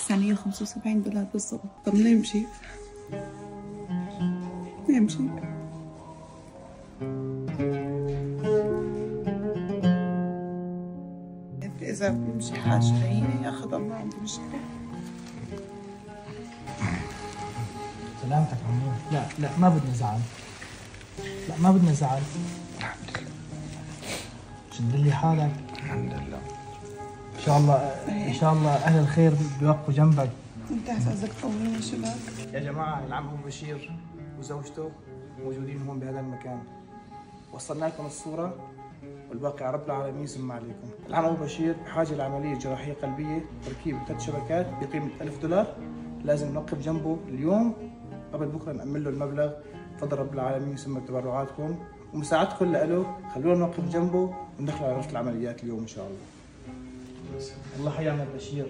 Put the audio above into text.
$975 بالضبط. طب نمشي نمشي. إذا بيمشي حاجة هي ياخذ الله، عندي مشكلة. سلامتك عمو. لا ما بدنا زعل، لا ما بدنا زعل. الحمد لله. شد لي حالك. الحمد لله. ان شاء الله ان شاء الله اهل الخير بيوقفوا جنبك. انت عايزك تطولنا شباب. يا جماعه العم ابو بشير وزوجته موجودين هون بهذا المكان، وصلنا لكم الصوره والباقي على رب العالمين يسمع عليكم. العم ابو بشير بحاجه لعمليه جراحيه قلبيه تركيب 3 شبكات بقيمه $1000، لازم نوقف جنبه اليوم قبل بكره نأمن له المبلغ. تفضل رب العالمين يسمى تبرعاتكم ومساعدتكم له، خلونا نوقف جنبه وندخل على غرفه العمليات اليوم ان شاء الله. الله حيا عم بشير.